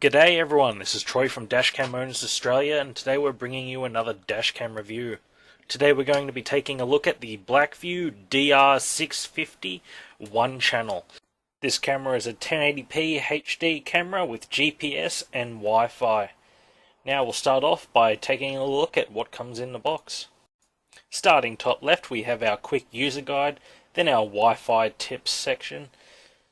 G'day everyone, this is Troy from Dashcam Owners Australia, and today we're bringing you another dashcam review. Today we're going to be taking a look at the Blackvue DR650 one channel. This camera is a 1080p HD camera with GPS and Wi-Fi. Now we'll start off by taking a look at what comes in the box. Starting top left, we have our quick user guide, then our Wi-Fi tips section.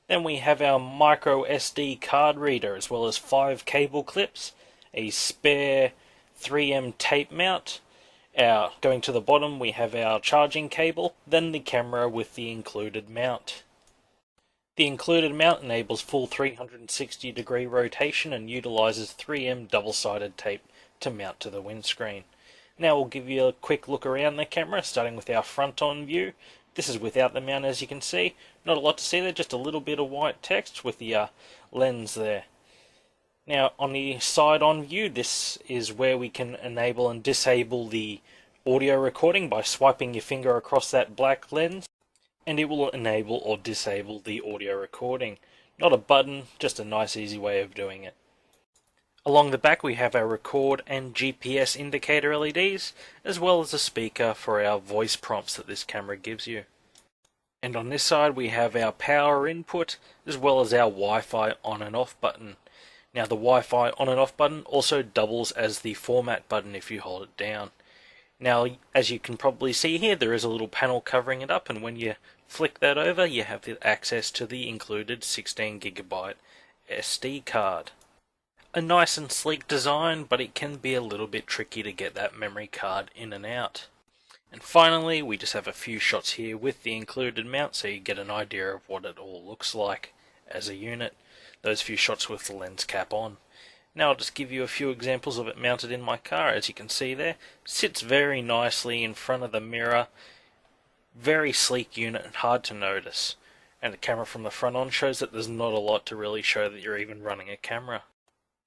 Then we have our micro SD card reader, as well as 5 cable clips, a spare 3M tape mount. Going to the bottom, we have our charging cable, then the camera with the included mount. The included mount enables full 360-degree rotation and utilizes 3M double-sided tape to mount to the windscreen. Now we'll give you a quick look around the camera, starting with our front-on view. This is without the mount, as you can see. Not a lot to see there, just a little bit of white text with the lens there. Now on the side-on view, this is where we can enable and disable the audio recording by swiping your finger across that black lens, and it will enable or disable the audio recording. Not a button, just a nice easy way of doing it. Along the back we have our record and GPS indicator LEDs, as well as a speaker for our voice prompts that this camera gives you. And on this side we have our power input, as well as our Wi-Fi on and off button. Now the Wi-Fi on and off button also doubles as the format button if you hold it down. Now, as you can probably see here, there is a little panel covering it up, and when you flick that over you have access to the included 16GB SD card. A nice and sleek design, but it can be a little bit tricky to get that memory card in and out. And finally, we just have a few shots here with the included mount, so you get an idea of what it all looks like as a unit. Those few shots with the lens cap on. Now I'll just give you a few examples of it mounted in my car. As you can see there, sits very nicely in front of the mirror. Very sleek unit and hard to notice. And the camera from the front on shows that there's not a lot to really show that you're even running a camera.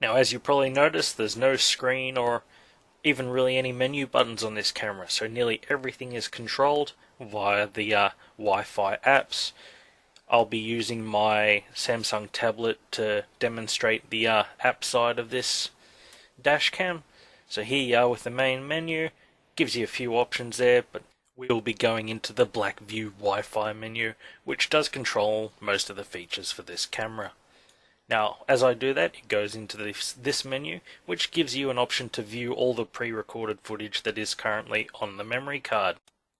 Now, as you probably noticed, there's no screen or even really any menu buttons on this camera, so nearly everything is controlled via the Wi-Fi apps. I'll be using my Samsung tablet to demonstrate the app side of this dashcam. So here you are with the main menu. Gives you a few options there, but we'll be going into the Blackvue Wi-Fi menu, which does control most of the features for this camera. Now, as I do that, it goes into this menu, which gives you an option to view all the pre-recorded footage that is currently on the memory card.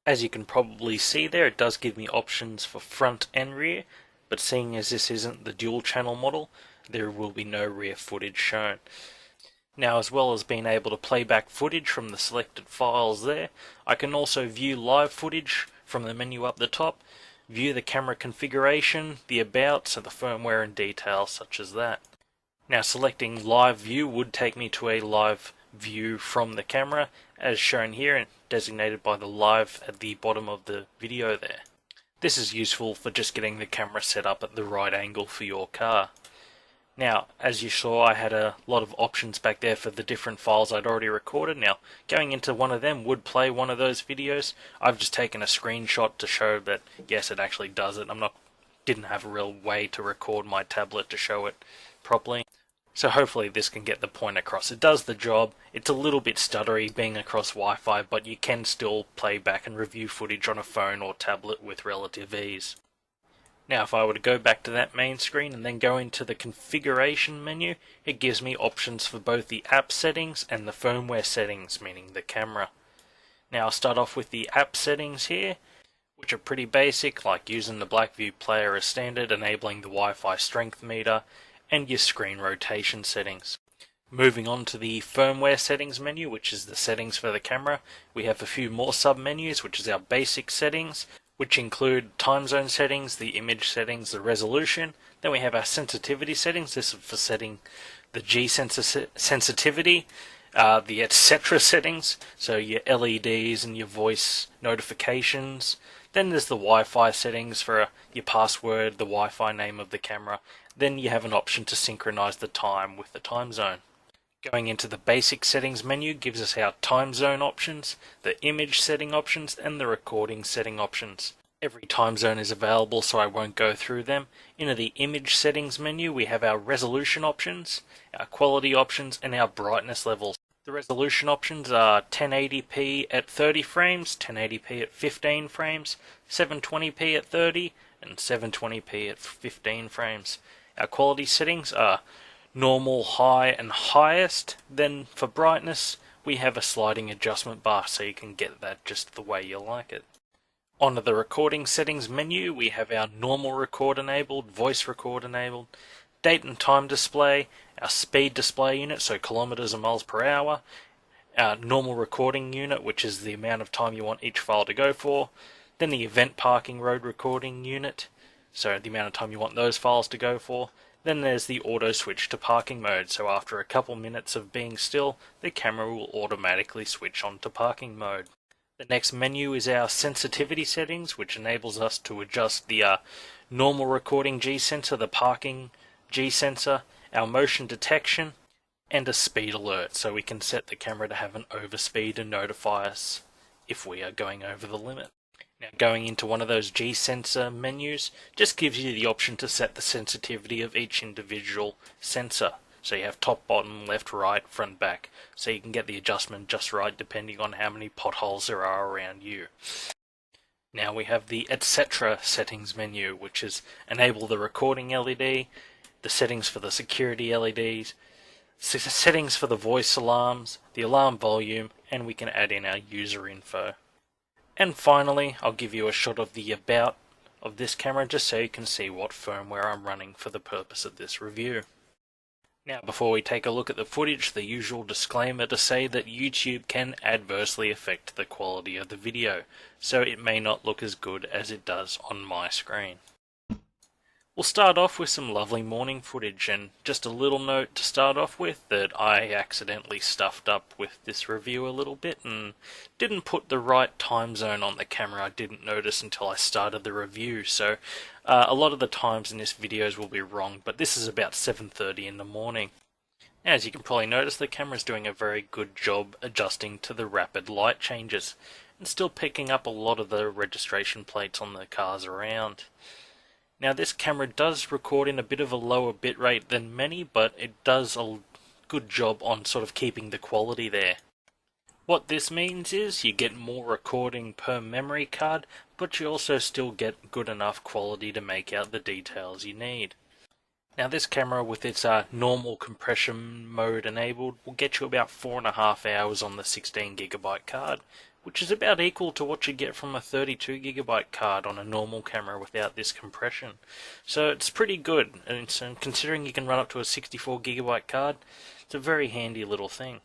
As you can probably see there, it does give me options for front and rear, but seeing as this isn't the dual channel model, there will be no rear footage shown. Now, as well as being able to play back footage from the selected files there, I can also view live footage from the menu up the top, view the camera configuration, the about, so the firmware and details such as that. Now, selecting live view would take me to a live view from the camera, as shown here and designated by the live at the bottom of the video there. This is useful for just getting the camera set up at the right angle for your car. Now, as you saw, I had a lot of options back there for the different files I'd already recorded. Now, going into one of them would play one of those videos. I've just taken a screenshot to show that, yes, it actually does it. Didn't have a real way to record my tablet to show it properly. So hopefully this can get the point across. It does the job. It's a little bit stuttery being across Wi-Fi, but you can still play back and review footage on a phone or tablet with relative ease. Now, if I were to go back to that main screen and then go into the configuration menu, it gives me options for both the app settings and the firmware settings, meaning the camera. Now, I'll start off with the app settings here, which are pretty basic, like using the Blackvue player as standard, enabling the Wi-Fi strength meter, and your screen rotation settings. Moving on to the firmware settings menu, which is the settings for the camera, we have a few more sub-menus, which is our basic settings, which include time zone settings, the image settings, the resolution. Then we have our sensitivity settings. This is for setting the G sensitivity, the etc. settings, so your LEDs and your voice notifications. Then there's the Wi-Fi settings for your password, the Wi-Fi name of the camera. Then you have an option to synchronize the time with the time zone. Going into the basic settings menu gives us our time zone options, the image setting options, and the recording setting options. Every time zone is available, so I won't go through them. In the image settings menu, we have our resolution options, our quality options, and our brightness levels. The resolution options are 1080p at 30 frames, 1080p at 15 frames, 720p at 30, and 720p at 15 frames. Our quality settings are normal, high, and highest. Then for brightness, we have a sliding adjustment bar, so you can get that just the way you like it. On the recording settings menu, we have our normal record enabled, voice record enabled, date and time display, our speed display unit, so kilometers and miles per hour, our normal recording unit, which is the amount of time you want each file to go for, then the event parking road recording unit, so the amount of time you want those files to go for. Then there's the auto switch to parking mode, so after a couple minutes of being still, the camera will automatically switch on to parking mode. The next menu is our sensitivity settings, which enables us to adjust the normal recording G-sensor, the parking G-sensor, our motion detection, and a speed alert, so we can set the camera to have an overspeed and notify us if we are going over the limit. Now, going into one of those G-sensor menus just gives you the option to set the sensitivity of each individual sensor. So you have top, bottom, left, right, front, back. So you can get the adjustment just right depending on how many potholes there are around you. Now we have the etc. settings menu, which is enable the recording LED, the settings for the security LEDs, settings for the voice alarms, the alarm volume, and we can add in our user info. And finally, I'll give you a shot of the about of this camera just so you can see what firmware I'm running for the purpose of this review. Now, before we take a look at the footage, the usual disclaimer to say that YouTube can adversely affect the quality of the video, so it may not look as good as it does on my screen. We'll start off with some lovely morning footage, and just a little note to start off with that I accidentally stuffed up with this review a little bit and didn't put the right time zone on the camera. I didn't notice until I started the review, so a lot of the times in this videos will be wrong, but this is about 7:30 in the morning. As you can probably notice, the camera's doing a very good job adjusting to the rapid light changes and still picking up a lot of the registration plates on the cars around. Now, this camera does record in a bit of a lower bitrate than many, but it does a good job on sort of keeping the quality there. What this means is you get more recording per memory card, but you also still get good enough quality to make out the details you need. Now, this camera with its normal compression mode enabled will get you about 4.5 hours on the 16GB card, which is about equal to what you get from a 32GB card on a normal camera without this compression. So it's pretty good, and so considering you can run up to a 64GB card, it's a very handy little thing.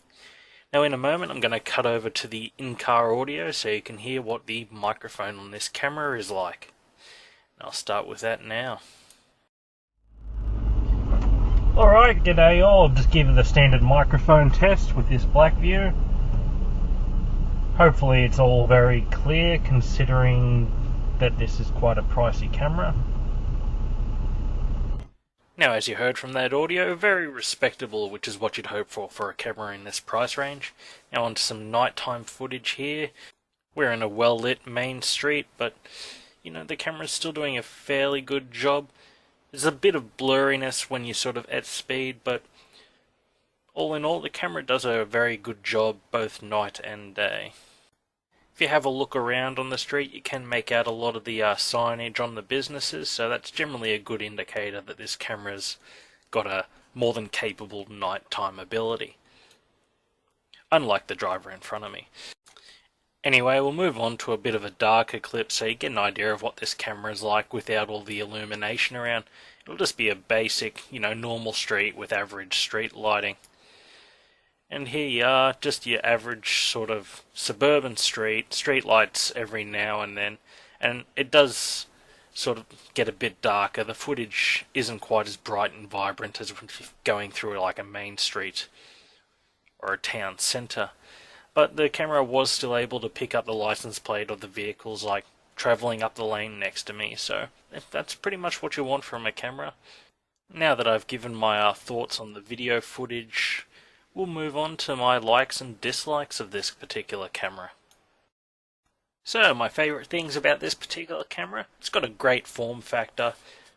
Now, in a moment I'm going to cut over to the in-car audio so you can hear what the microphone on this camera is like. And I'll start with that now. Alright, g'day all. I'll just give you the standard microphone test with this Blackvue. Hopefully it's all very clear considering that this is quite a pricey camera. Now, as you heard from that audio, very respectable, which is what you'd hope for a camera in this price range. Now onto some nighttime footage here. We're in a well-lit main street, but you know, the camera's still doing a fairly good job. There's a bit of blurriness when you're sort of at speed, but all in all, the camera does a very good job both night and day. If you have a look around on the street, you can make out a lot of the signage on the businesses, so that's generally a good indicator that this camera's got a more than capable nighttime ability. Unlike the driver in front of me. Anyway, we'll move on to a bit of a darker clip so you get an idea of what this camera's like without all the illumination around. It'll just be a basic, normal street with average street lighting. And here you are, just your average sort of suburban street lights every now and then. And it does sort of get a bit darker. The footage isn't quite as bright and vibrant as going through like a main street or a town centre. But the camera was still able to pick up the license plate of the vehicles like travelling up the lane next to me, so that's pretty much what you want from a camera. Now that I've given my thoughts on the video footage, we'll move on to my likes and dislikes of this particular camera. So, my favourite things about this particular camera, it's got a great form factor,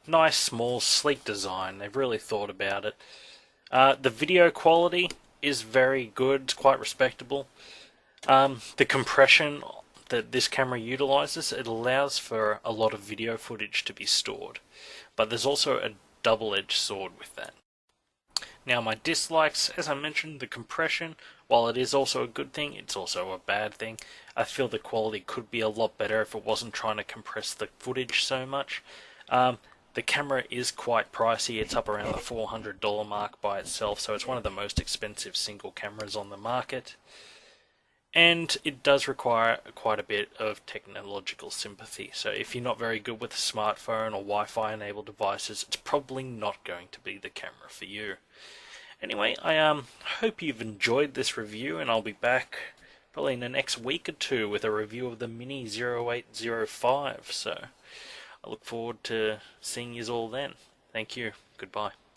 nice, small, sleek design. They've really thought about it. The video quality is very good, it's quite respectable. The compression that this camera utilizes, it allows for a lot of video footage to be stored. But there's also a double-edged sword with that. Now, my dislikes, as I mentioned, the compression, while it is also a good thing, it's also a bad thing. I feel the quality could be a lot better if it wasn't trying to compress the footage so much. The camera is quite pricey. It's up around the $400 mark by itself, so it's one of the most expensive single cameras on the market. And it does require quite a bit of technological sympathy. So if you're not very good with a smartphone or Wi-Fi enabled devices, it's probably not going to be the camera for you. Anyway, I hope you've enjoyed this review, and I'll be back probably in the next week or two with a review of the Mini 0805. So I look forward to seeing you all then. Thank you. Goodbye.